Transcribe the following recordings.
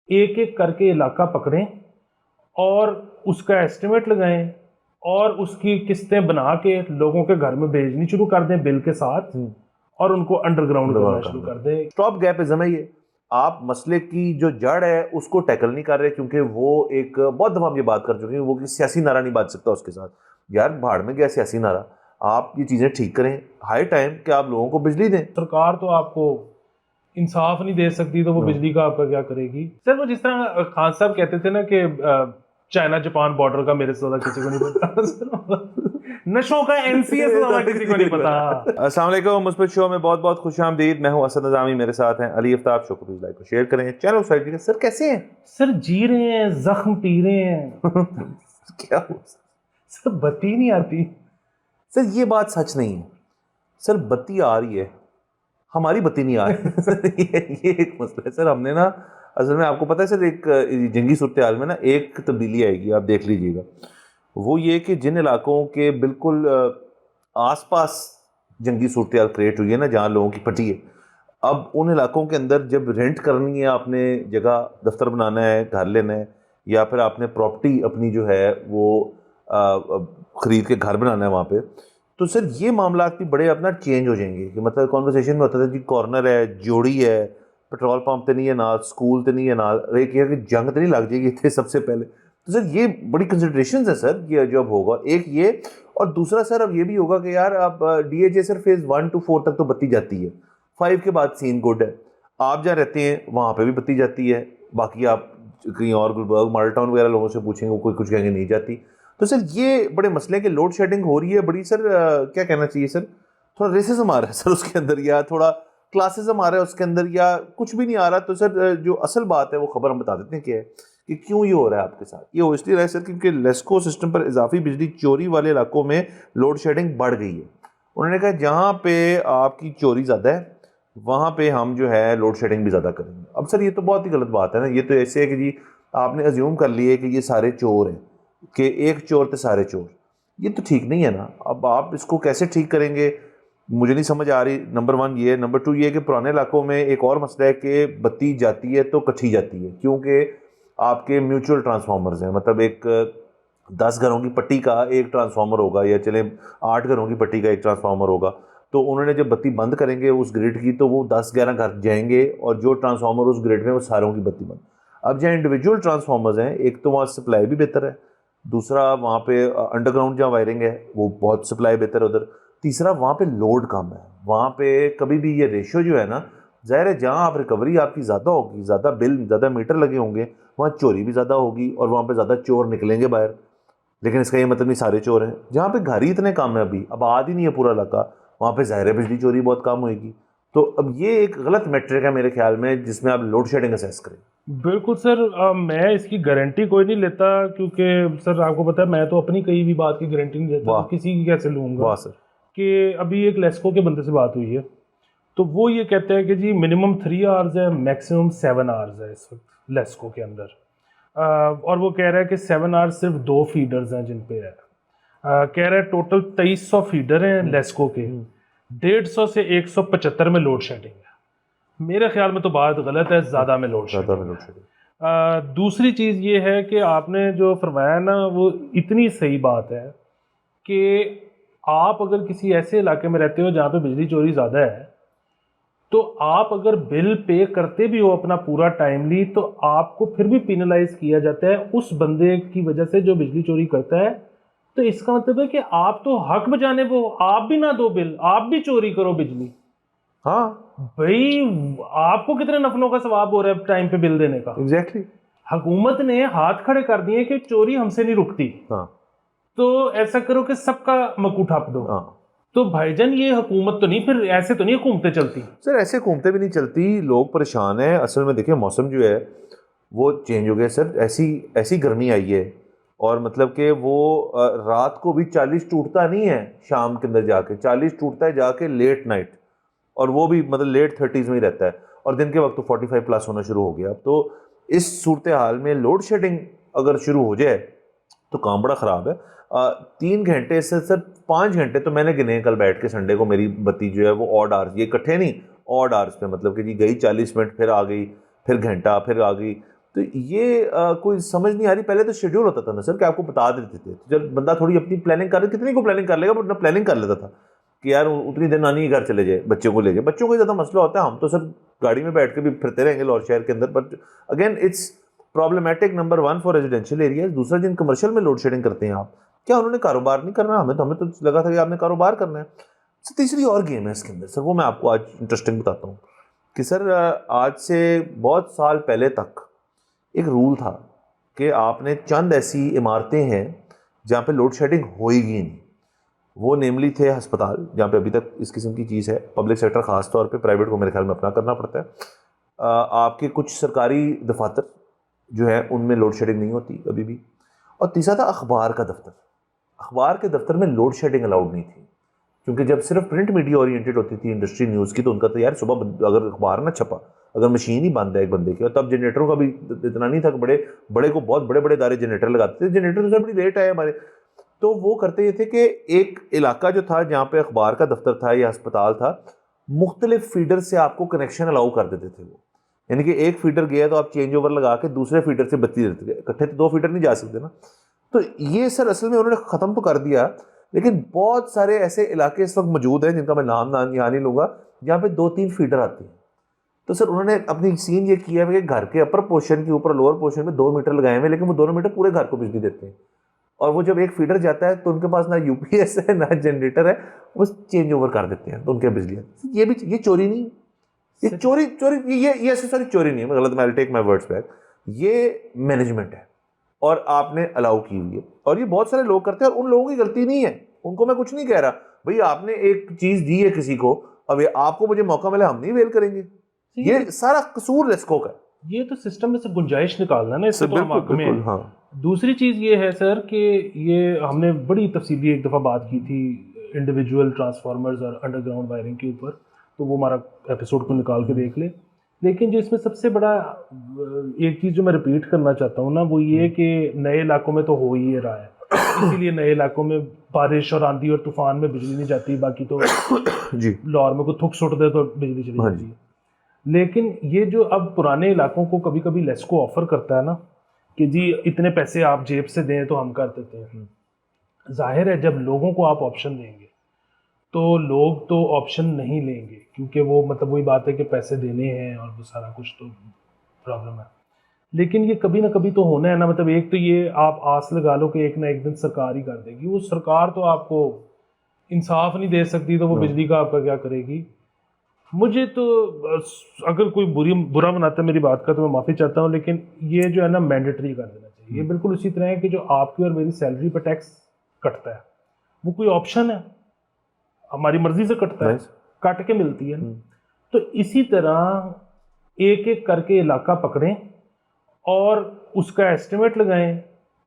एक एक करके इलाका पकड़ें और उसका एस्टिमेट लगाएं और उसकी किस्तें बना के लोगों के घर में भेजनी शुरू कर दें बिल के साथ, और उनको अंडरग्राउंड करना शुरू कर दें। स्टॉप गैपिज्म है ये। आप मसले की जो जड़ है उसको टैकल नहीं कर रहे, क्योंकि वो एक बहुत दफा हम ये बात कर चुके हैं, वो कि सियासी नारा नहीं बात सकता उसके साथ। यार भाड़ में गया सियासी नारा, आप ये चीजें ठीक करें। हाई टाइम कि आप लोगों को बिजली दें। सरकार तो आपको इंसाफ नहीं दे सकती, तो वो बिजली का आपका क्या करेगी? सर वो जिस तरह खान साहब कहते थे ना कि चाइना जापान बॉर्डर का मेरे से ज्यादा किसी को नहीं पता। नशों का एनसीए से ज्यादा किसी को नहीं पता। अस्सलाम वालेकुम, मुस्बत शो में बहुत बहुत खुशामदीद। मैं हूं असद नज़ामी, मेरे साथ हैं अली आफ्ताब। शो को प्लीज लाइक और शेयर करें, चैनल सब्सक्राइब करें। सर कैसे हैं? सर जी रहे हैं, जख्म पी रहे हैं। क्या हुआ? सर बत्ती नहीं आती। सर ये बात सच नहीं है। सर बत्ती आ रही है, हमारी बत्ती नहीं आ रही। ये एक मसला है सर। हमने ना, असल में आपको पता है सर, एक जंगी सूरत हाल में ना एक तब्दीली आएगी, आप देख लीजिएगा। वो ये कि जिन इलाकों के बिल्कुल आसपास जंगी सूरत हाल क्रिएट हुई है ना, जहाँ लोगों की फटी है, अब उन इलाकों के अंदर जब रेंट करनी है, आपने जगह दफ्तर बनाना है, घर लेना है, या फिर आपने प्रॉपर्टी अपनी जो है वो ख़रीद के घर बनाना है वहाँ पे, तो सर ये मामला भी बड़े अपना चेंज हो जाएंगे। कि मतलब कॉन्वर्सेशन में होता था जी कॉर्नर है, जोड़ी है, पेट्रोल पंप तो नहीं है नाल, स्कूल तो नहीं है नाल, एक ये कि जंग तो नहीं लग जाएगी इतने सबसे पहले। तो सर ये बड़ी कंसिडरेशन है सर, ये जो अब होगा एक ये। और दूसरा सर अब ये भी होगा कि यार अब डीएजे सर फेज़ 1 to 4 तक तो बत्ती जाती है, 5 के बाद सीन गुड है। आप जहाँ रहते हैं वहाँ पे भी बत्ती जाती है, बाकी आप कहीं और गुलबर्ग मॉडल टाउन वगैरह लोगों से पूछेंगे, वो कोई कुछ कहेंगे नहीं जाती। तो सर ये बड़े मसले के लोड शेडिंग हो रही है बड़ी सर। क्या कहना चाहिए सर, थोड़ा रेसिज्म आ रहा है सर उसके अंदर, या थोड़ा क्लासिज्म आ रहा है उसके अंदर, या कुछ भी नहीं आ रहा। तो सर जो असल बात है वो खबर हम बता देते हैं क्या है कि क्यों ये हो रहा है आपके साथ। ये हो इसलिए रहा है सर क्योंकि लेस्को सिस्टम पर इजाफी बिजली चोरी वाले इलाकों में लोड शेडिंग बढ़ गई है। उन्होंने कहा जहाँ पे आपकी चोरी ज़्यादा है वहाँ पे हम जो है लोड शेडिंग भी ज़्यादा करेंगे। अब सर ये तो बहुत ही गलत बात है ना। ये तो ऐसे है कि जी आपने अज्यूम कर लिए कि ये सारे चोर हैं, कि एक चोर तो सारे चोर। ये तो ठीक नहीं है ना। अब आप इसको कैसे ठीक करेंगे, मुझे नहीं समझ आ रही। नंबर 1 ये है। नंबर 2 ये है कि पुराने इलाकों में एक और मसला है कि बत्ती जाती है तो कटी जाती है, क्योंकि आपके म्यूचुअल ट्रांसफार्मर्स हैं। मतलब एक 10 घरों की पट्टी का एक ट्रांसफार्मर होगा, या चले 8 घरों की पट्टी का एक ट्रांसफार्मर होगा। तो उन्होंने जब बत्ती बंद करेंगे उस ग्रिड की, तो वो 10-11 घर जाएंगे, और जो ट्रांसफार्मर उस ग्रिड में, वो सारों की बत्ती बंद। अब जहाँ इंडिविजुअल ट्रांसफार्मर्स हैं, एक तो वहाँ सप्लाई भी बेहतर है, दूसरा वहाँ पे अंडरग्राउंड जहाँ वायरिंग है वो बहुत सप्लाई बेहतर है उधर, तीसरा वहाँ पे लोड कम है। वहाँ पे कभी भी ये रेशियो जो है ना, ज़ाहिर है जहाँ आप रिकवरी आपकी ज़्यादा होगी, ज़्यादा बिल, ज़्यादा मीटर लगे होंगे, वहाँ चोरी भी ज़्यादा होगी और वहाँ पे ज़्यादा चोर निकलेंगे बाहर। लेकिन इसका ये मतलब नहीं सारे चोर हैं। जहाँ पे घर ही इतने कम है, अभी आबाद ही नहीं है पूरा इलाका, वहाँ पे ज़ाहिर है बिजली चोरी बहुत कम होगी। तो अब ये एक गलत मेट्रिक है मेरे ख्याल में, जिसमें आप लोड शेडिंग असेस करें। बिल्कुल सर, मैं इसकी गारंटी कोई नहीं लेता, क्योंकि सर आपको पता है मैं तो अपनी कहीं भी बात की गारंटी नहीं लेता, तो वाह किसी की कैसे लूँगा? वाह सर। कि अभी एक लेस्को के बंदे से बात हुई है, तो वो ये कहते हैं कि जी मिनिमम 3 आवर्स है, मैक्सिमम 7 आवर्स है इस वक्त लेस्को के अंदर। और वो कह रहा है कि 7 आवर्स सिर्फ 2 फीडर्स हैं जिन पे है। कह रहा है टोटल 2300 फीडर हैं लेस्को के, 150 से 175 में लोड शेडिंग है। मेरे ख्याल में तो बात गलत है, ज़्यादा में लोड ज़्यादा में शेडिंग लोड है। शेडिंग। दूसरी चीज़ ये है कि आपने जो फरमाया ना, वो इतनी सही बात है कि आप अगर किसी ऐसे इलाके में रहते हो जहाँ पे बिजली चोरी ज़्यादा है, तो आप अगर बिल पे करते भी हो अपना पूरा टाइमली, तो आपको फिर भी पिनलाइज किया जाता है उस बंदे की वजह से जो बिजली चोरी करता है। तो इसका मतलब है कि आप तो हक बजाने वो, आप भी ना दो बिल, आप भी चोरी करो बिजली। हाँ भाई आपको कितने नफलों का सवाब हो रहा है टाइम पे बिल देने का? एग्जैक्टली। हुकूमत ने हाथ खड़े कर दिए कि चोरी हमसे नहीं रुकती, हाँ तो ऐसा करो कि सबका मकू ठप दो। हाँ तो भाईजान ये हुकूमत तो नहीं, फिर ऐसे तो नहीं हुकूमतें चलती। सर, ऐसे घूमते भी नहीं चलती, लोग परेशान हैं। असल में देखिए मौसम जो है वो चेंज हो गया सर। ऐसी ऐसी गर्मी आई है, और मतलब कि वो रात को भी 40 टूटता नहीं है, शाम के अंदर जाके 40 टूटता है जाके लेट नाइट, और वो भी मतलब लेट 30s में ही रहता है, और दिन के वक्त तो 45 प्लस होना शुरू हो गया। अब तो इस सूरत हाल में लोड शेडिंग अगर शुरू हो जाए तो काम बड़ा ख़राब है। 3 घंटे से सर 5 घंटे तो मैंने गिने कल बैठ के संडे को। मेरी बत्ती जो है वो ऑड आवर्स, ये इकट्ठे नहीं, ऑड आवर्स पे, मतलब कि जी गई 40 मिनट, फिर आ गई, फिर घंटा, फिर आ गई। तो ये कोई समझ नहीं आ रही। पहले तो शेड्यूल होता था ना सर कि आपको बता देते थे, जब बंदा थोड़ी अपनी प्लानिंग कर, कितनी को प्लानिंग कर लेगा, बट अपना प्लानिंग कर लेता था कि यार उतनी देर नानी घर चले जाए, बच्चों को ले जाए। बच्चों को ज़्यादा मसला होता है, हम तो सर गाड़ी में बैठ के भी फिरते रहेंगे लाहौर शहर के अंदर, but again it's problematic number 1 for residential area. दूसरा, जिन कमर्शियल में लोड शेडिंग करते हैं आप, क्या उन्होंने कारोबार नहीं करना? हमें तो लगा था कि आपने कारोबार करना है। तीसरी और गेम है इसके अंदर सर, वो मैं आपको आज इंटरेस्टिंग बताता हूँ कि सर आज से बहुत साल पहले तक एक रूल था कि आपने चंद ऐसी इमारतें हैं जहाँ पे लोड शेडिंग होएगी नहीं। वो नेमली थे अस्पताल, जहाँ पे अभी तक इस किस्म की चीज़ है। पब्लिक सेक्टर ख़ास तौर पे, प्राइवेट को मेरे ख्याल में अपना करना पड़ता है। आपके कुछ सरकारी दफातर जो है उनमें लोड शेडिंग नहीं होती अभी भी। और तीसरा था अखबार का दफ्तर। अखबार के दफ्तर में लोड शेडिंग अलाउड नहीं थी, क्योंकि जब सिर्फ प्रिंट मीडिया ओरिएंटेड होती थी इंडस्ट्री न्यूज़ की, तो उनका तो यार सुबह अगर अखबार ना छपा, अगर मशीन ही बंद है एक बंदे की, और तब जनरेटरों का भी इतना नहीं था कि बड़े बड़े को बहुत बड़े बड़े दायरे जनरेटर लगाते थे। जनरेटर तो सर बड़ी लेट आए हमारे। तो वो करते ये थे कि एक इलाका जो था जहाँ पे अखबार का दफ्तर था या अस्पताल था, मुख्तलिफ फीडर से आपको कनेक्शन अलाउ कर देते थे वो। यानी कि एक फीडर गया तो आप चेंज ओवर लगा के दूसरे फीडर से बत्ती देते थे। इकट्ठे तो 2 फीडर नहीं जा सकते ना। तो ये सर असल में उन्होंने ख़त्म तो कर दिया, लेकिन बहुत सारे ऐसे इलाके इस वक्त मौजूद हैं जिनका मैं नाम यहाँ नहीं लूँगा, जहाँ पे 2-3 फीडर आती हैं। तो सर उन्होंने अपनी सीन ये किया है कि घर के अपर पोर्शन के ऊपर लोअर पोर्शन में 2 मीटर लगाए हुए, लेकिन वो दोनों मीटर पूरे घर को बिजली देते हैं। और वो जब एक फीडर जाता है तो उनके पास ना यूपीएस है ना जनरेटर है, वो चेंज ओवर कर देते हैं तो उनके बिजली है। ये चोरी नहीं, ये चोरी ये सॉरी चोरी नहीं है, मैं गलत, मैं टेक माय वर्ड्स बैक। ये मैनेजमेंट है और आपने अलाउ की हुई है, और ये बहुत सारे लोग करते हैं, और उन लोगों की गलती नहीं है, उनको मैं कुछ नहीं कह रहा। भाई आपने एक चीज दी है किसी को, अब ये आपको मुझे मौका मिला, हम नहीं वेल करेंगे। ये सारा कसूर लेस्को का है। ये तो सिस्टम में से गुंजाइश निकालना ना, इससे तो हम बिल्कुल हक में बिल्कुल, हैं। हाँ। दूसरी चीज़ ये है सर कि ये हमने बड़ी तफसीली एक दफ़ा बात की थी इंडिविजुअल ट्रांसफार्मर्स और अंडरग्राउंड वायरिंग के ऊपर, तो वो हमारा एपिसोड को निकाल के देख ले। लेकिन जो इसमें सबसे बड़ा एक चीज़ जो मैं रिपीट करना चाहता हूँ ना, वो ये कि नए इलाकों में तो हो ही रहा है, इसीलिए नए इलाकों में बारिश और आंधी और तूफान में बिजली नहीं जाती, बाकी तो जी लाहौर में कोई थुक सुट दे तो बिजली चली जाती है। लेकिन ये जो अब पुराने इलाकों को कभी कभी लेस्को ऑफर करता है ना कि जी इतने पैसे आप जेब से दें तो हम कर देते हैं, जाहिर है जब लोगों को आप ऑप्शन देंगे तो लोग तो ऑप्शन नहीं लेंगे, क्योंकि वो मतलब वही बात है कि पैसे देने हैं और वो सारा कुछ तो प्रॉब्लम है। लेकिन ये कभी ना कभी तो होना है ना, मतलब एक तो ये आप आस लगा लो कि एक ना एक दिन सरकार ही कर देगी। वो सरकार तो आपको इंसाफ नहीं दे सकती, तो वो बिजली का आपका क्या करेगी। मुझे तो अगर कोई बुरा बनाता है मेरी बात का तो मैं माफ़ी चाहता हूँ, लेकिन ये जो है ना मैंडेटरी कर देना चाहिए। ये बिल्कुल उसी तरह है कि जो आपकी और मेरी सैलरी पर टैक्स कटता है, वो कोई ऑप्शन है, हमारी मर्जी से कटता है, काट के मिलती है। तो इसी तरह एक एक करके इलाका पकड़ें और उसका एस्टिमेट लगाएं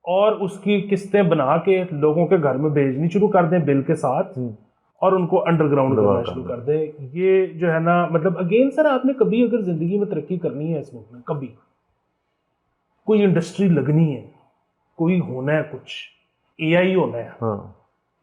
और उसकी किस्तें बना के लोगों के घर में भेजनी शुरू कर दें बिल के साथ, और उनको अंडरग्राउंड करना शुरू कर दें। ये जो है ना, मतलब अगेन सर, आपने कभी अगर जिंदगी में तरक्की करनी है इस मुल्क में, कभी कोई इंडस्ट्री लगनी है, कोई होना है, कुछ एआई होना है, हाँ,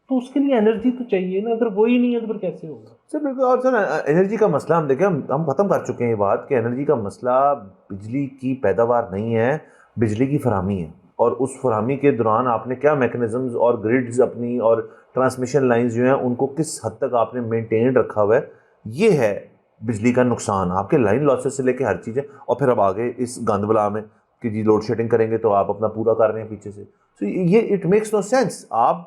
तो उसके लिए एनर्जी तो चाहिए ना। अगर वही नहीं है तो फिर कैसे होगा सर? बिल्कुल। और सर एनर्जी का मसला हम देखें, हम ख़त्म कर चुके हैं ये बात कि एनर्जी का मसला बिजली की पैदावार नहीं है, बिजली की फराहमी है। और उस फराहमी के दौरान आपने क्या मैकेनिज़म्स और ग्रिड्स अपनी और ट्रांसमिशन लाइंस जो हैं उनको किस हद तक आपने मेंटेन रखा हुआ है, ये है बिजली का नुकसान। आपके लाइन लॉसेस से लेके हर चीज़ है। और फिर अब आगे इस गंदबला में कि जी लोड शेडिंग करेंगे तो आप अपना पूरा कर रहे हैं पीछे से, तो ये इट मेक्स नो सेंस। आप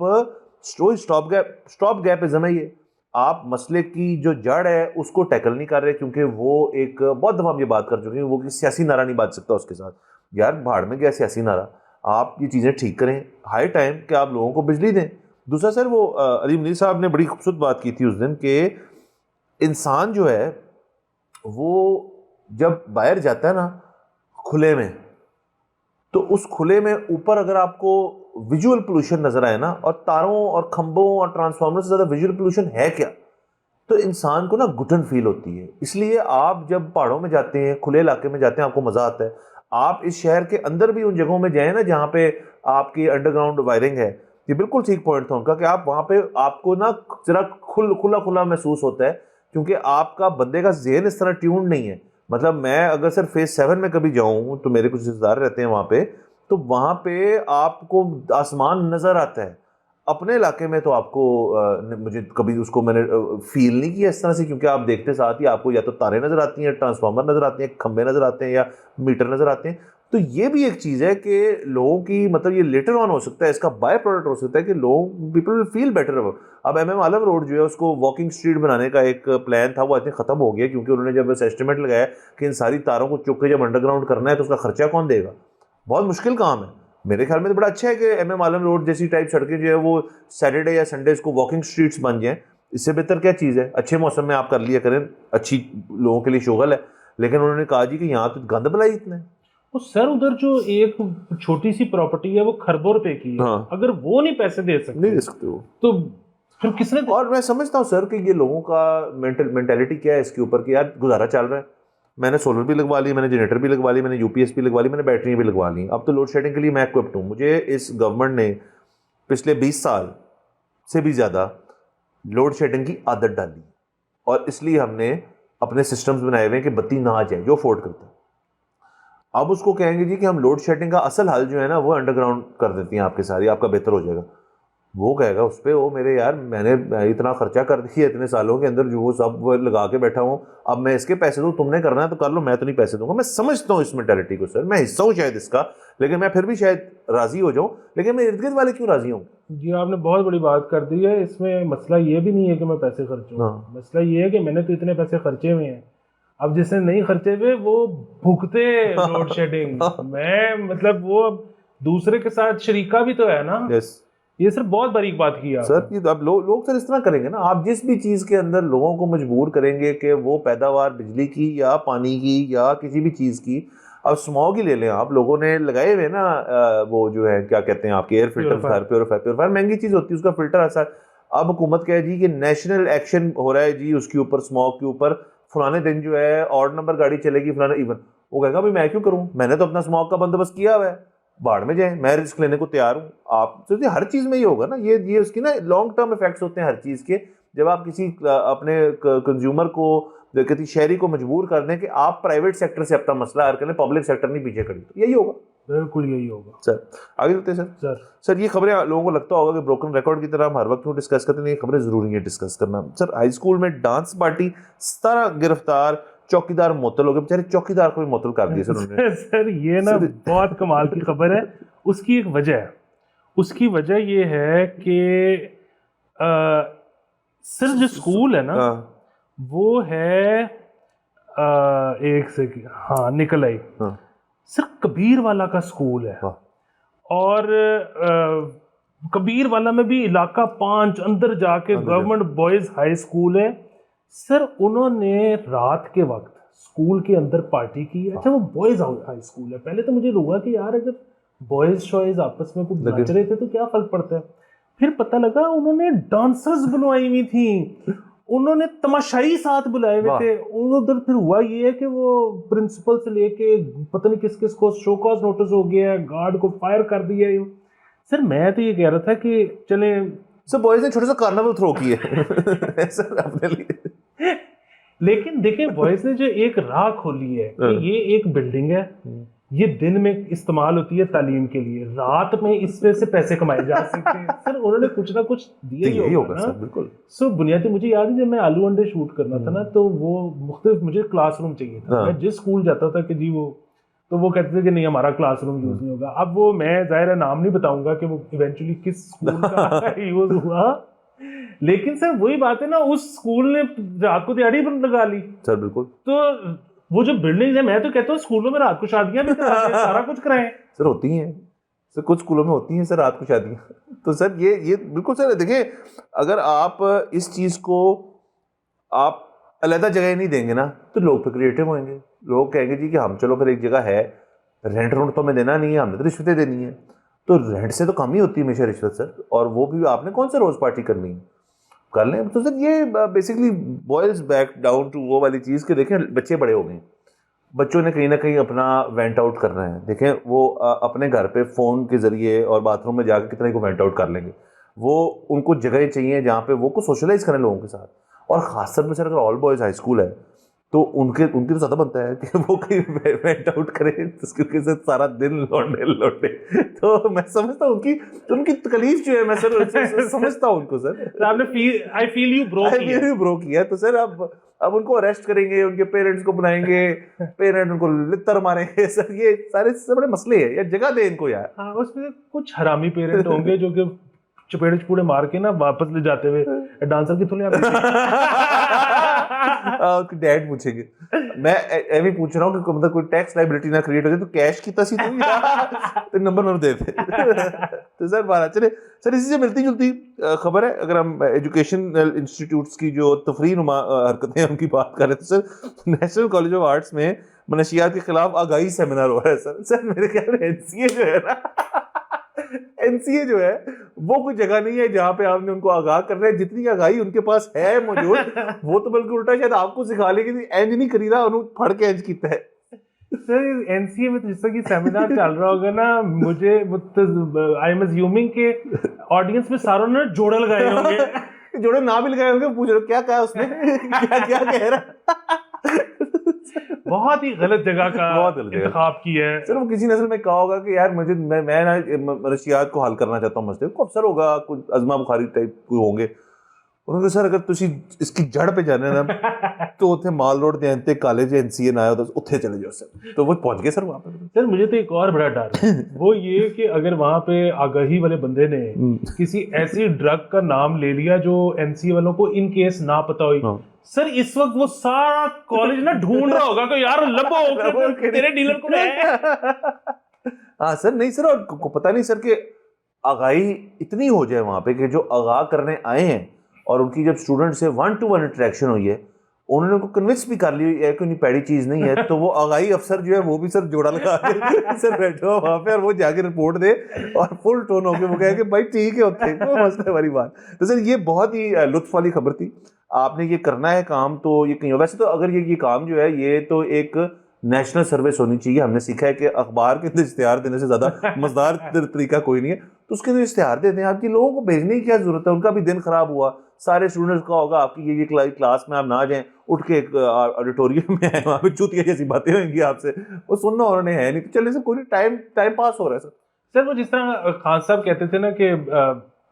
स्टॉप गैपिज्म है ये। आप मसले की जो जड़ है उसको टैकल नहीं कर रहे, क्योंकि वो एक बहुत दफ़ा हम ये बात कर चुके हैं, वो कि सियासी नारा नहीं बात सकता उसके साथ। यार भाड़ में गया सियासी नारा, आप ये चीज़ें ठीक करें। हाई टाइम कि आप लोगों को बिजली दें। दूसरा सर, वो अली मुनीर साहब ने बड़ी खूबसूरत बात की थी उस दिन कि इंसान जो है वो जब बाहर जाता है ना खुले में, तो उस खुले में ऊपर अगर आपको विजुअल पोल्यूशन नजर आए ना, और तारों और खंभों और ट्रांसफार्मर से ज़्यादा विजुअल पोल्यूशन है क्या, तो इंसान को ना घुटन फील होती है। इसलिए आप जब पहाड़ों में जाते हैं, खुले इलाके में जाते हैं, आपको मज़ा आता है। आप इस शहर के अंदर भी उन जगहों में जाएं ना जहाँ पे आपकी अंडरग्राउंड वायरिंग है, ये बिल्कुल ठीक पॉइंट था उनका कि आप वहाँ पे आपको ना जरा खुला खुला महसूस होता है, क्योंकि आपका बंदे का ज़हन इस तरह ट्यून नहीं है। मतलब मैं अगर सर फेज 7 में कभी जाऊं तो मेरे कुछ रिश्तेदार रहते हैं वहाँ पे, तो वहाँ पे आपको आसमान नजर आता है। अपने इलाके में तो आपको मुझे कभी उसको मैंने फील नहीं किया इस तरह से, क्योंकि आप देखते साथ ही आपको या तो तारे नजर आती हैं, ट्रांसफार्मर नजर आते हैं, खंबे नजर आते हैं, या मीटर नजर आते हैं। तो ये भी एक चीज है कि लोगों की मतलब ये लेटर ऑन हो सकता है, इसका बाय प्रोडक्ट हो सकता है कि लोग पीपल विल फील बेटर। अब एमएम आलम रोड जो है उसको वॉकिंग स्ट्रीट बनाने का एक प्लान था, वो आई थिंक खत्म हो गया, क्योंकि उन्होंने जब इस एस्टिमेट लगाया कि इन सारी तारों को चुक के जब अंडरग्राउंड करना है तो उसका खर्चा कौन देगा। बहुत मुश्किल काम है। मेरे ख्याल में तो बड़ा अच्छा है कि एमएम आलम रोड जैसी टाइप सड़कें जो है वो सैटरडे या संडेज को वॉकिंग स्ट्रीट्स बन जाएं। इससे बेहतर क्या चीज़ है, अच्छे मौसम में आप कर लिया करें, अच्छी लोगों के लिए शोगल है। लेकिन उन्होंने कहा जी कि यहाँ तो गंद भलाई इतना है। तो सर उधर जो एक छोटी सी प्रॉपर्टी है वो खरबों रुपए की है, हाँ। अगर वो नहीं पैसे दे नहीं दे सकते हो तो फिर किसने और मैं समझता हूँ सर कि ये लोगों का मेंटेलिटी क्या है इसके ऊपर कि यार गुजारा चल रहा है, मैंने सोलर भी लगवा ली, मैंने जनरेटर भी लगवा ली, मैंने यूपीएस भी लगवा ली, मैंने बैटरी भी लगवा ली, अब तो लोड शेडिंग के लिए मैं इक्विप्ड हूँ। मुझे इस गवर्नमेंट ने पिछले 20 साल से भी ज़्यादा लोड शेडिंग की आदत डाली, और इसलिए हमने अपने सिस्टम्स बनाए हुए हैं कि बत्ती ना आ जाए जो अफोर्ड करता है। अब उसको कहेंगे जी कि हम लोड शेडिंग का असल हल जो है ना वो अंडरग्राउंड कर देती हैं आपके सारी, आपका बेहतर हो जाएगा। वो कहेगा उस पर, वो मेरे यार मैंने इतना खर्चा कर दिया इतने सालों के अंदर, जो वो सब लगा के बैठा हूँ, अब मैं इसके पैसे दूँ, तुमने करना है तो कर लो, मैं तो नहीं पैसे दूंगा। मैं समझता हूँ इस मेंटालिटी को सर, मैं हिस्सा हूँ शायद इसका, लेकिन मैं फिर भी शायद राजी हो जाऊँ, लेकिन मैं इर्द गिर्द वाले क्यों राजी हूँ। जी आपने बहुत बड़ी बात कर दी है। इसमें मसला ये भी नहीं है कि मैं पैसे खर्चूं, हाँ। मसला ये है कि मैंने तो इतने पैसे खर्चे हुए हैं, अब जिसने नहीं खर्चे हुए वो भुगते लोड शेडिंग। मैं मतलब वो अब दूसरे के साथ शरीका भी तो है ना। यस ये सर बहुत बारीक बात की सर, आपने। ये तो अब लोग सर इस तरह करेंगे ना, आप जिस भी चीज़ के अंदर लोगों को मजबूर करेंगे कि वो पैदावार बिजली की या पानी की या किसी भी चीज़ की, अब स्मॉग ही ले लें आप, लोगों ने लगाए हुए ना वो जो है क्या कहते हैं आपके एयर फिल्टर, प्योरीफायर महंगी चीज़ होती है, उसका फिल्टर ऐसा। अब हुकूमत कहे जी कि नेशनल एक्शन हो रहा है जी उसके ऊपर, स्मॉग के ऊपर, फलाने दिन जो है ऑड नंबर गाड़ी चलेगी फलाना इवन, वो कहेगा भाई मैं क्यों करूँ, मैंने तो अपना स्मॉग का बंदोबस्त किया हुआ है, बाढ़ में जाए, मैं रिस्क लेने को तैयार हूँ। आप तो हर चीज़ में ये होगा ना, ये उसकी ना लॉन्ग टर्म इफेक्ट्स होते हैं हर चीज़ के। जब आप किसी अपने कंज्यूमर को, किसी शहरी को मजबूर कर दें कि आप प्राइवेट सेक्टर से अपना मसला हल करें, पब्लिक सेक्टर नहीं पीछे खड़ी, तो यही होगा। बिल्कुल यही होगा सर आगे चलते हैं सर। सर ये खबरें लोगों को लगता होगा कि ब्रोकन रिकॉर्ड की तरह हम हर वक्त क्यों डिस्कस करते हैं, ये खबरें जरूरी है डिस्कस करना। सर हाई स्कूल में डांस पार्टी 17 गिरफ्तार, चौकीदार मुअत्तल हो गए, बेचारे चौकीदार को भी मुअत्तल कर दिया सर उन्होंने। सर ये ना बहुत कमाल की खबर है। उसकी एक वजह है, उसकी वजह ये है कि सर जो स्कूल है ना वो है एक से हाँ निकल आई, सर कबीर वाला का स्कूल है, और कबीर वाला में भी इलाका 5 अंदर जाके गवर्नमेंट बॉयज हाई स्कूल है। सर उन्होंने रात के वक्त स्कूल के अंदर पार्टी की है। अच्छा वो बॉयज हाई स्कूल है, पहले तो मुझे लगा कि यार अगर बॉयज शॉयज आपस में कुछ नाच रहे थे तो क्या फर्क पड़ता है, फिर पता लगा उन्होंने डांसर्स बुलवाई हुई थी, उन्होंने तमाशाई साथ बुलाए हुए थे उधर। फिर हुआ ये है कि वो प्रिंसिपल से लेके पता नहीं किस किस को शो कॉज नोटिस हो गया, गार्ड को फायर कर दिया। सर मैं तो ये कह रहा था कि चले सर बॉयज ने छोटा सा कार्निवल थ्रो किया सर अपने लिए। लेकिन देखें बॉयज ने जो एक राह खोली है कि ये एक बिल्डिंग है, ये दिन में इस्तेमाल होती है तालीम के लिए, रात में इस पे से पैसे कमाए जा सकते हैं। सर उन्होंने कुछ ना कुछ दिया ही होगा ना। सर बिल्कुल। सो बुनियादी मुझे याद है जब मैं आलू अंडे शूट करना था ना, तो वो मुख्तलिफ मुझे क्लासरूम चाहिए था। मैं जिस स्कूल जाता था कि जी वो, तो वो कहते थे कि नहीं हमारा क्लासरूम यूज नहीं होगा। अब वो मैं जाहिर है नाम नहीं बताऊंगा कि वो इवेंचुअली किस स्कूल का यूज हुआ, लेकिन सर वही बात है ना, उस स्कूल ने रात को दिहाड़ी लगा ली। सर बिल्कुल। तो वो जो बिल्डिंग है, मैं तो कहता हूँ स्कूलों में रात को शादियां भी सारा कुछ कराएं। सर होती हैं सर, कुछ स्कूलों में होती हैं सर रात को शादियां। तो सर ये बिल्कुल सर देखें, अगर आप इस चीज़ को आप अलग जगह नहीं देंगे ना तो लोग तो क्रिएटिव होंगे, लोग कहेंगे जी कि हम चलो फिर एक जगह है, रेंट रोड तो हमें देना नहीं है, हमने तो रिश्वतें देनी है, तो रेंट से तो कम ही होती है हमेशा रिश्वत सर, और वो भी आपने कौन सा रोज़ पार्टी करनी है, कर लें। तो सर ये basically boils back down to वो वाली चीज़ कि देखें बच्चे बड़े हो गए, बच्चों ने कहीं ना कहीं अपना वेंट आउट करना है। देखें वो अपने घर पे फ़ोन के ज़रिए और बाथरूम में जाकर कितना को वेंट आउट कर लेंगे, वो उनको जगह चाहिए जहाँ पे वो को सोशलाइज करें लोगों के साथ। और ख़ासतौर पर सर अगर ऑल बॉयज़ हाई स्कूल है तो उनकी तो ज़्यादा बनता है कि वो कहीं वेंट आउट करे, क्योंकि सर सारा दिन लौटे लौटे। तो मैं समझता हूँ उनकी तकलीफ जो है, मैं सर समझता हूँ उनको सर। आपने आई फील यू ब्रो किया तो सर अब उनको अरेस्ट करेंगे, उनके पेरेंट्स को बुलाएंगे, पेरेंट उनको लित्तर मारेंगे सर, ये सारे बड़े मसले हैं यार, जगह दे इनको यार। हाँ, उसमें कुछ हरामी पेरेंट होंगे जो कि चपेड़े चपूड़े मार के ना वापस ले जाते हुए डांसर की थोड़ी उसके डैड पूछेंगे, मैं एवी पूछ रहा हूँ कि मतलब कोई टैक्स लाइबिलिटी ना क्रिएट हो जाए, तो कैश की तसी तो नंबर दे दे। तो सर बात चले सर, इसी से मिलती जुलती खबर है, अगर हम एजुकेशनल इंस्टीट्यूट्स की जो तफरीह नुमा हरकतें हैं उनकी बात करें, तो sir national college of arts में मनशियात के खिलाफ आगाही सेमिनार हो रहा है सर मेरे ख्याल में एनसीए जो है ना, एनसीए जो है वो कोई जगह नहीं है जहां पे आपने उनको आगाह करना है। जितनी आगाही उनके पास है मौजूद, वो तो बल्कि उल्टा शायद आपको सिखा लेगी कि एंज नहीं करीदा, उन्होंने फड़ के एंज किया है। सर एनसीए में तो जिस तरह की सेमिनार चल रहा होगा ना, मुझे आई एम अज्यूमिंग के ऑडियंस में सारों ने जोड़े लगाए होंगे। जोड़े ना भी लगाए होंगे, पूछ रहे हो क्या कहा उसने, क्या क्या कह रहा। बहुत ही गलत जगह का इंतखाब किया है सर। वो किसी नस्ल में कहा होगा कि यार मैं ना मनशियात को हल करना चाहता हूँ, मसले को अफसर होगा, कुछ अजमा बुखारी टाइप कोई होंगे, उन्होंने सर अगर तुसी इसकी जड़ पे जाने ना तो उथे माल रोड ਦੇ अंते कॉलेज एनसीए ना आया तो ਉੱਥੇ चले जाओ सर। तो वो पहुंच गए सर वहां पे। सर मुझे तो एक और बड़ा डर है, वो ये कि अगर वहां पे आगाही वाले बंदे ने किसी ऐसी ड्रग का नाम ले लिया जो एनसीए वालों को इन केस ना पता हुई, सर इस वक्त वो सारा कॉलेज ना ढूंढ रहा होगा कि यार लबो तेरे डीलर को है। हाँ सर, नहीं सर, और को पता नहीं सर कि आगाही इतनी हो जाए वहां पे कि जो आगाह करने आए हैं और उनकी जब स्टूडेंट से 1-to-1 इंटरेक्शन हुई है, उन्होंने उनको कन्विंस भी कर लिया है कि उन्हें पैड़ी चीज नहीं है, तो वो आगाही अफसर जो है वो भी सर जोड़ा लगा के सर बैठो वहां पे और वो जाके रिपोर्ट दे और फुल टोन होके वो कहे कि भाई ठीक है होते वो मसले वाली बात। तो सर ये बहुत ही लुत्फ वाली खबर थी, आपने ये करना है काम तो ये कहीं, वैसे तो अगर ये काम जो है ये तो एक नेशनल सर्विस होनी चाहिए। हमने सीखा है कि अखबार के अंदर इश्तिहार देने से ज्यादा मजेदार तरीका कोई नहीं है, तो उसके अंदर इश्तिहार देते हैं। आपकी लोगों को भेजने की क्या जरूरत है, उनका भी दिन खराब हुआ, सारे स्टूडेंट्स का होगा आपकी ये क्लास में आप ना जाएं, उठ के एक ऑडिटोरियम में आए, वहाँ पे चूतिया जैसी बातें होंगी आपसे, वो सुनना उन्होंने है नहीं, तो चले से कोई टाइम पास हो रहा है सर। वो जिस तरह खान साहब कहते थे ना कि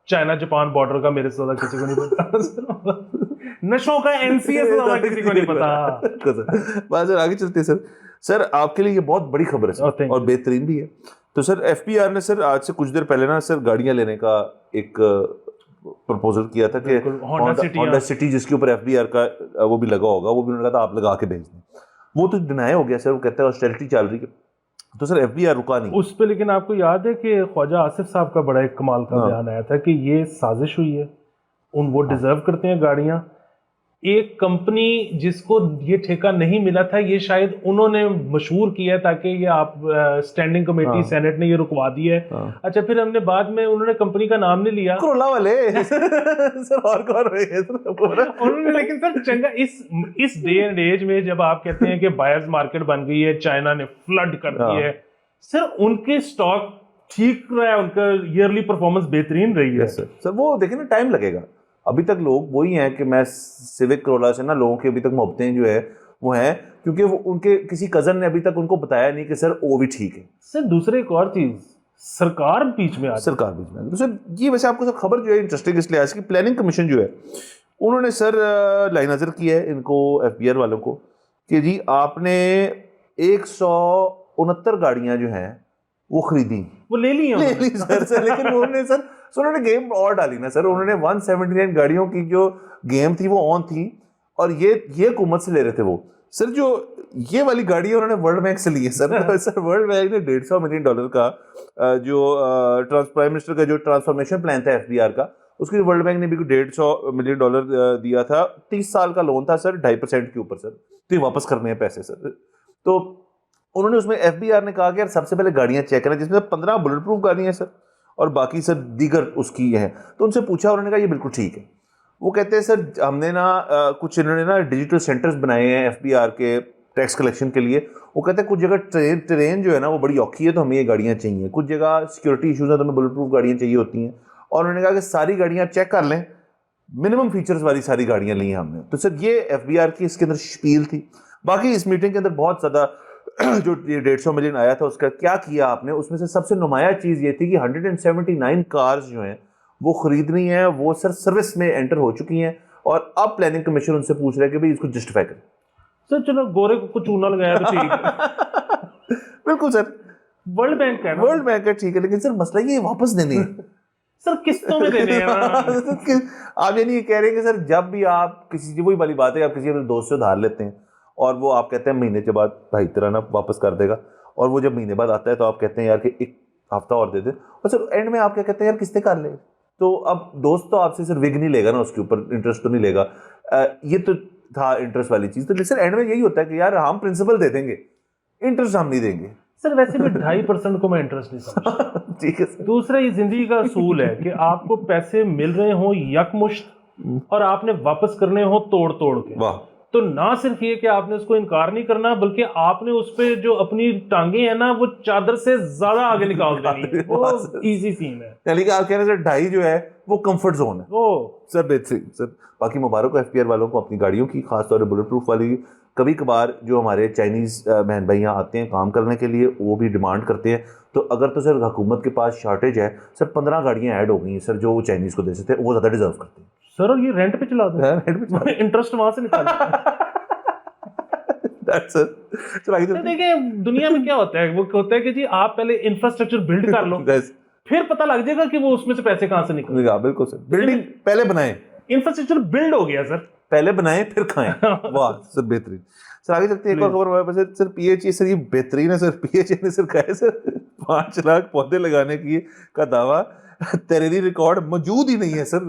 चाइना जापान बॉर्डर का मेरे से ज्यादा किसी को नहीं पता, नशों का एनसीए से ज्यादा किसी को नहीं पता। बस सर आगे चलते हैं सर आपके लिए ये बहुत बड़ी खबर है सर, और बेहतरीन भी है। तो सर एफबीआर ने सर आज से कुछ देर पहले ना सर गाड़ियां लेने का एक प्रपोजल किया था कि होंडा सिटी जिसके ऊपर एफबीआर का वो भी लगा होगा, वो भी उन्होंने कहा था आप लगा के भेज दें, वो तो डिनाई हो गया सर, वो कहते हैं ऑस्टेरिटी चल रही है, तो सर एफबीआर रुका नहीं उस पे। लेकिन आपको याद है कि ख्वाजा आसिफ साहब का बड़ा एक कमाल का बयान आया था कि ये साजिश हुई है, वो डिजर्व करते हैं गाड़ियां। एक कंपनी जिसको ये ठेका नहीं मिला था, ये शायद उन्होंने मशहूर किया ताकि ये आप स्टैंडिंग कमेटी सेनेट ने ये रुकवा दी है। अच्छा, फिर हमने बाद में उन्होंने कंपनी का नाम नहीं लिया, कोरोला वाले सर और कौन रहे उन्होंने। लेकिन सर चंगा इस डे एंड एज में जब आप कहते हैं कि बायर्स मार्केट बन गई है, चाइना ने फ्लड कर दी है, सर उनके स्टॉक ठीक रहा है, उनका ईयरली परफॉर्मेंस बेहतरीन रही है। सर वो देखिए ना, टाइम लगेगा, अभी तक लोग वही हैं कि मैं सिविक करोला से ना लोगों की अभी तक मोहब्बतें जो है वो हैं, क्योंकि वो उनके किसी कजन ने अभी तक उनको बताया नहीं कि सर वो भी ठीक है। सर दूसरे एक और चीज, सरकार बीच में आ गई। तो सर ये वैसे आपको सर खबर जो है इंटरेस्टिंग इसलिए आज की प्लानिंग कमीशन जो है उन्होंने सर लाइनजर किया है इनको एफबीआर वालों को कि जी आपने 169 गाड़ियां जो हैं वो खरीदी, वो ले ली सर लेकिन उन्होंने गेम और डाली ना सर, उन्होंने 179 गाड़ियों की जो गेम थी वो ऑन थी, और ये हुकूमत से ले रहे थे वो सर। जो ये वाली गाड़ी उन्होंने वर्ल्ड बैंक से ली है सर। सर वर्ल्ड बैंक ने $150 मिलियन का जो प्राइम मिनिस्टर का जो ट्रांसफॉर्मेशन प्लान था एफबीआर का, उसके वर्ल्ड बैंक ने भी $150 मिलियन दिया था। 30 साल का लोन था सर, 2.5% के ऊपर सर, तो ये वापस करने हैं पैसे सर। तो उन्होंने उसमें एफबीआर ने कहा कि यार सबसे पहले गाड़ियां चेक करें, जिसमें 15 बुलेट प्रूफ गाड़ियां सर और बाकी सर दीगर उसकी हैं। तो उनसे पूछा, उन्होंने कहा ये बिल्कुल ठीक है। वो कहते हैं सर हमने ना कुछ इन्होंने ना डिजिटल सेंटर्स बनाए हैं एफबीआर के टैक्स कलेक्शन के लिए। वो कहते हैं कुछ जगह ट्रेन जो है ना वो बड़ी औखी है, तो हमें ये गाड़ियाँ चाहिए, कुछ जगह सिक्योरिटी इशूज़ हैं तो हमें बुलेट प्रूफ गाड़ियाँ चाहिए होती हैं। और उन्होंने कहा कि सारी गाड़ियाँ चेक कर लें, मिनिमम फीचर्स वाली सारी गाड़ियाँ ली हैं हमने। तो सर ये एफबीआर की इसके अंदर शपील थी। बाकी इस मीटिंग के अंदर बहुत ज़्यादा जो ये 150 मिलियन आया था उसका क्या किया आपने, उसमें से सबसे नुमाया चीज़ ये थी कि 179 कार्स जो हैं वो खरीदनी है, वो सर सर्विस में एंटर हो चुकी हैं और अब प्लानिंग कमीशन उनसे पूछ रहा है कि भाई इसको जस्टिफाई करें। सर चलो गोरे को चूना लगाया तो ठीक है। बिल्कुल सर, वर्ल्ड बैंक है ना, वर्ल्ड बैंक है ठीक है, लेकिन सर मसला ये वापस देने है। सर किस्तों में देने हैं ना। आप ये नहीं कह रहे कि सर जब भी आप किसी, वही वाली बात है, आप किसी अपने दोस्त से उधार लेते हैं और वो आप कहते हैं महीने के बाद भाई तेरा ना वापस कर देगा, और वो जब महीने बाद आता है तो आप कहते हैं यार कि एक हफ्ता और दे दे, और सर एंड में आप क्या कहते हैं यार किस्तें कर ले। तो अब दोस्त तो आपसे सर विग नहीं लेगा ना, उसके ऊपर इंटरेस्ट तो नहीं लेगा। ये तो था इंटरेस्ट वाली चीज़। तो सर एंड में यही होता है कि यार हम प्रिंसिपल दे देंगे, इंटरेस्ट हम नहीं देंगे। सर वैसे भी 2.5% को मैं इंटरेस्ट नहीं समझता। ठीक है सर। दूसरा, ये जिंदगी का असूल है कि आपको पैसे मिल रहे हो यकमुश्त और आपने वापस करने हो तोड़ तोड़ के। वाह। तो ना सिर्फ ये कि आपने उसको इनकार नहीं करना, बल्कि आपने उस पे जो अपनी टांगे हैं ना वो चादर से ज्यादा आगे निकाल देनी। वो इजी सीन है। यानी कि आप कह रहे हैं सर 2.5 जो है वो कंफर्ट जोन है। वो सर बेहतरीन सर। बाकी मुबारक हो एफपीआर वालों को अपनी गाड़ियों की, खासतौर पर बुलेट प्रूफ वाली। कभी कभार जो हमारे चाइनीज बहन भाई यहाँ आते हैं काम करने के लिए, वो भी डिमांड करते हैं। तो अगर तो सर हुकूमत के पास शॉर्टेज है, सर 15 गाड़ियाँ ऐड हो गई हैं सर जो चाइनीज को दे सकते हैं, वो ज़्यादा डिजर्व करते हैं सर। और ये रेंट पे चला दो, रेंट पे इंटरेस्ट वहां से निकाल। तो देखिए दुनिया में क्या होता है, वो होता है कि जी आप पहले इंफ्रास्ट्रक्चर बिल्ड कर लो, फिर पता लग जाएगा कि वो उसमें से पैसे कहां से निकलेगा। बिल्कुल सर, बिल्डिंग पहले बनाएं, इंफ्रास्ट्रक्चर बिल्ड हो गया सर, पहले बनाएं फिर खाएं। वाह सर बेहतरीन। सर आगे चलते हैं, एक और खबर हमारे पास है सर। पीएचई सर, ये बेहतरीन है सर। पीएचई ने सर कहा है सर 5 लाख पौधे लगाने की का दावा, तहरीरी रिकॉर्ड मौजूद ही नहीं है सर,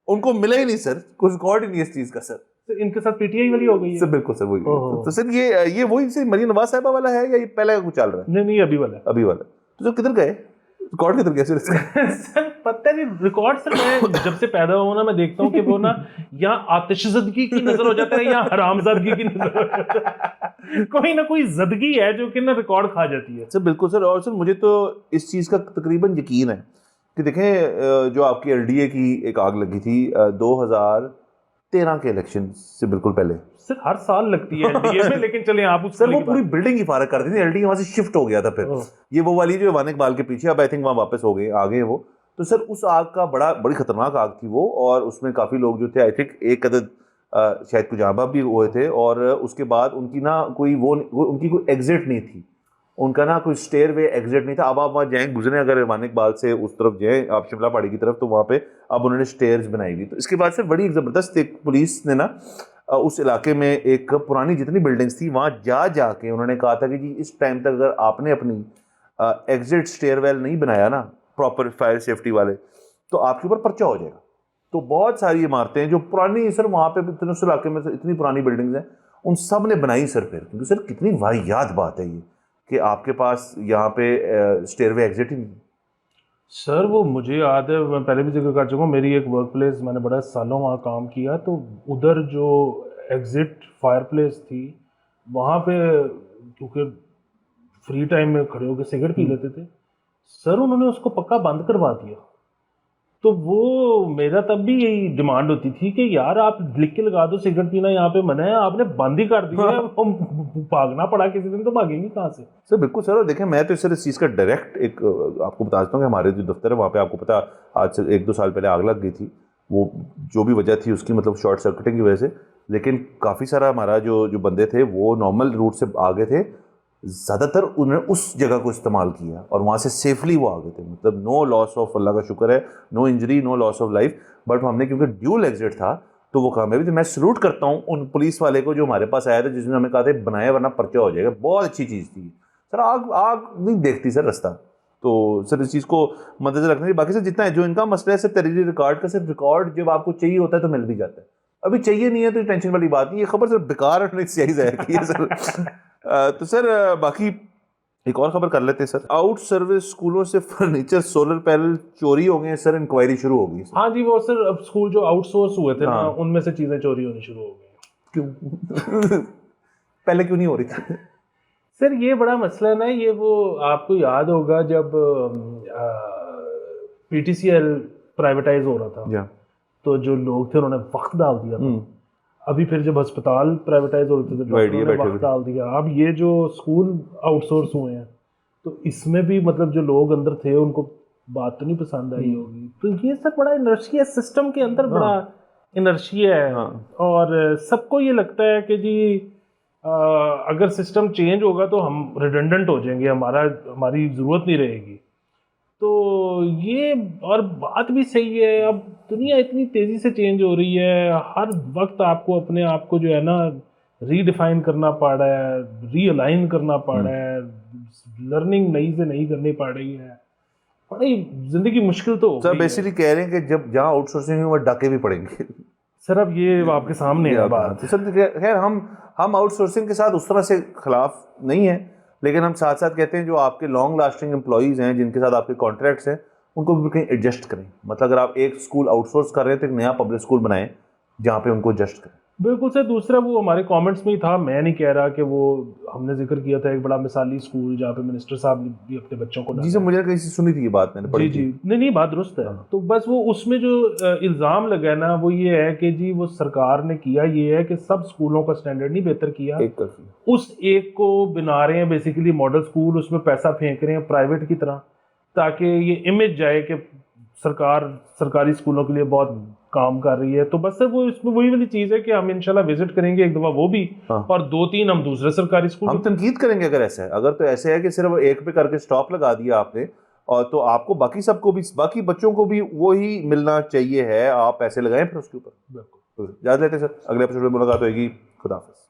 उनको मिला ही नहीं सर, कुछ रिकॉर्ड ही नहीं है इस चीज का सर। इनके साथ पीटीआई वाली हो गई है सर। बिल्कुल सर वही। तो सर ये वही से मरीन नवाज साहिबा वाला है या ये पहले कुछ चल रहा है? नहीं अभी वाला है। अभी वाला। तो सर किधर गए रिकॉर्ड, किधर गया सर इसका? सर पता नहीं रिकॉर्ड। सर मैं जब से पैदा हुआ ना मैं देखता हूँ कि वो ना यहाँ आतिशज़दगी की नजर हो जाता है या हरामजादगी की नजर हो जाता है। कोई ना कोई जदगी है जो कि ना रिकॉर्ड खा जाती है। सर बिल्कुल सर। और सर मुझे तो इस चीज़ का तकरीबन यकीन है कि देखें जो आपकी एलडीए की एक आग लगी थी 2013 के इलेक्शन से बिल्कुल पहले। सर हर साल लगती है एलडीए में, लेकिन चलिए आप सर वो पूरी बिल्डिंग ही फारग कर दी थी, एलडीए वहाँ से शिफ्ट हो गया था। फिर ये वो वाली जो वानिक बाल के पीछे, अब आई थिंक वहाँ वापस हो गए, आ गए वो। तो सर उस आग का बड़ी खतरनाक आग थी वो, और उसमें काफ़ी लोग जो थे आई थिंक एक अदद शायद कुछ जाबाब भी हुए थे, और उसके बाद उनकी ना कोई उनकी कोई एग्जिट नहीं थी, उनका ना कोई स्टेयर वे एग्जिट नहीं था। अब आप वहाँ जाएँ गुजरे अगर वानिक बाल से उस तरफ जाएँ आप शिमला पहाड़ी की तरफ, तो वहाँ पे अब उन्होंने स्टेयर्स बनाई हुई। तो इसके बाद से बड़ी एक ज़बरदस्त एक पुलिस ने ना उस इलाके में एक पुरानी जितनी बिल्डिंग्स थी वहाँ जाके उन्होंने कहा था कि जी इस टाइम तक अगर आपने अपनी एग्जिट स्टेयरवेल नहीं बनाया ना प्रॉपर फायर सेफ्टी वाले, तो आपके ऊपर पर्चा हो जाएगा। तो बहुत सारी इमारतें जो पुरानी सर वहाँ पे उस इलाके में इतनी पुरानी बिल्डिंग्स हैं, उन सब ने बनाई सर फिर, क्योंकि सर कितनी वाहियात बात है ये कि आपके पास यहाँ पे स्टेयरवे एग्जिट ही नहीं। सर वो मुझे याद है, मैं पहले भी जिक्र कर चुका हूँ, मेरी एक वर्क प्लेस, मैंने बड़ा सालों वहाँ काम किया, तो उधर जो एग्जिट फायर प्लेस थी वहाँ पे क्योंकि फ्री टाइम में खड़े होकर सिगरेट पी लेते थे सर, उन्होंने उसको पक्का बंद करवा दिया। तो वो मेरा तब भी यही डिमांड होती थी कि यार आप लिख के लगा दो सिगरेट पीना यहाँ पे मना है, आपने बंद ही कर दिया। हम भागना पड़ा किसी दिन तो भागेंगे कहाँ से। सर बिल्कुल सर। और देखें मैं तो सर इस चीज़ का डायरेक्ट एक आपको बता देता हूँ कि हमारे जो दफ्तर है वहाँ पे आपको पता आज से 1-2 साल पहले आग लग गई थी, वो जो भी वजह थी उसकी मतलब शॉर्ट सर्किटिंग की वजह से, लेकिन काफ़ी सारा हमारा जो बंदे थे वो नॉर्मल रूट से आ गए थे, ज़्यादातर उन्होंने उस जगह को इस्तेमाल किया और वहाँ से सेफली वो आ गए थे। मतलब नो लॉस ऑफ, अल्लाह का शुक्र है, no injury, no loss of life. But हमने क्योंकि ड्यूल एग्जिट था तो वो कामयाबी थी। मैं सल्यूट करता हूँ उन पुलिस वाले को जो हमारे पास आया था, जिसने हमें कहा था बनाया वरना पर्चा हो जाएगा। बहुत अच्छी चीज़ थी सर। आग नहीं देखती सर रास्ता, तो सर इस चीज़ को मद्देनजर रखना चाहिए। बाकी सर जितना है जो इनका मसला है सर तहरीरी रिकॉर्ड का, सर रिकॉर्ड जब आपको चाहिए होता है तो मिल भी जाता है, अभी चाहिए नहीं है तो टेंशन वाली बात नहीं। ये खबर सर बेकार है, स्याही ज़ाहिर की है सर। तो सर बाकी एक और खबर कर लेते हैं सर। आउट सर्विस स्कूलों से फर्नीचर सोलर पैनल चोरी हो गए सर, इंक्वायरी शुरू हो गई। हाँ जी, वो सर अब स्कूल जो आउटसोर्स हुए थे ना, उनमें से चीजें चोरी होनी शुरू हो गई। क्यों? पहले क्यों नहीं हो रही थी? सर ये बड़ा मसला है ना, ये वो आपको याद होगा जब पीटीसीएल प्राइवेटाइज हो रहा था, तो जो लोग थे उन्होंने वक्त डाल दिया था। अभी फिर जब अस्पताल प्राइवेटाइज हो रहे थे तो Right, डॉक्टरों ये ने बैठे वक्त हुए। डाल दिया। अब ये जो स्कूल आउटसोर्स हुए हैं तो इसमें भी मतलब जो लोग अंदर थे उनको बात तो नहीं पसंद आई होगी। तो ये सब बड़ा इनर्शिया सिस्टम के अंदर, बड़ा इनर्शिया है। हाँ। और सबको ये लगता है कि जी अगर सिस्टम चेंज होगा तो हम रिडंडेंट हो जाएंगे, हमारी ज़रूरत नहीं रहेगी। तो ये, और बात भी सही है, अब दुनिया इतनी तेज़ी से चेंज हो रही है, हर वक्त आपको अपने आप को जो है ना रीडिफाइन करना पड़ रहा है, रीअलाइन करना पड़ रहा है, लर्निंग नई से नई करनी पड़ रही है। बड़ी ज़िंदगी मुश्किल तो हो सर गई है। बेसिकली कह रहे हैं कि जब जहाँ आउटसोर्सिंग हुई वहाँ डाके भी पड़ेंगे। सर अब ये आपके सामने ये है होता है। बात। तो सर खैर हम आउटसोर्सिंग के साथ उस तरह से खिलाफ नहीं है, लेकिन हम साथ साथ कहते हैं जो आपके लॉन्ग लास्टिंग एम्प्लॉयज़ हैं जिनके साथ आपके कॉन्ट्रैक्ट्स हैं उनको भी कहीं एडजस्ट करें। मतलब अगर आप एक स्कूल आउटसोर्स कर रहे हैं तो एक नया पब्लिक स्कूल बनाएं जहाँ पे उनको एडजस्ट करें। बिल्कुल सर। दूसरा वो हमारे कमेंट्स में ही था, मैं नहीं कह रहा कि वो हमने जिक्र किया था एक बड़ा मिसाली स्कूल जहाँ पे मिनिस्टर साहब ने भी अपने बच्चों को जी डाला सर, है। मुझे कहीं से सुनी थी ये बात, मैंने जी पढ़ी जी, थी। नहीं बात दुरुस्त है। हाँ। तो बस वो उसमें जो इल्ज़ाम लगा है ना वो ये है कि जी वो सरकार ने किया ये है कि सब स्कूलों का स्टैंडर्ड नहीं बेहतर किया, एक तरफी। उस एक को बना रहे हैं बेसिकली मॉडल स्कूल, उसमें पैसा फेंक रहे हैं प्राइवेट की तरह, ताकि ये इमेज जाए कि सरकार सरकारी स्कूलों के लिए बहुत काम कर रही है। तो बस सर वो इसमें वही वाली चीज़ है कि हम इंशाल्लाह विजिट करेंगे एक दफ़ा वो भी, हाँ। और 2-3 हम दूसरे सरकारी स्कूल हम तनकीद करेंगे अगर ऐसा है। अगर तो ऐसे है कि सिर्फ एक पे करके स्टॉप लगा दिया आपने, और तो आपको बाकी सबको भी, बाकी बच्चों को भी वही मिलना चाहिए है, आप पैसे लगाएं फिर उसके ऊपर। बिल्कुल। तो इजाज़त लेते हैं सर, अगले एपिसोड में मुलाकात होगी। खुदा हाफिज़।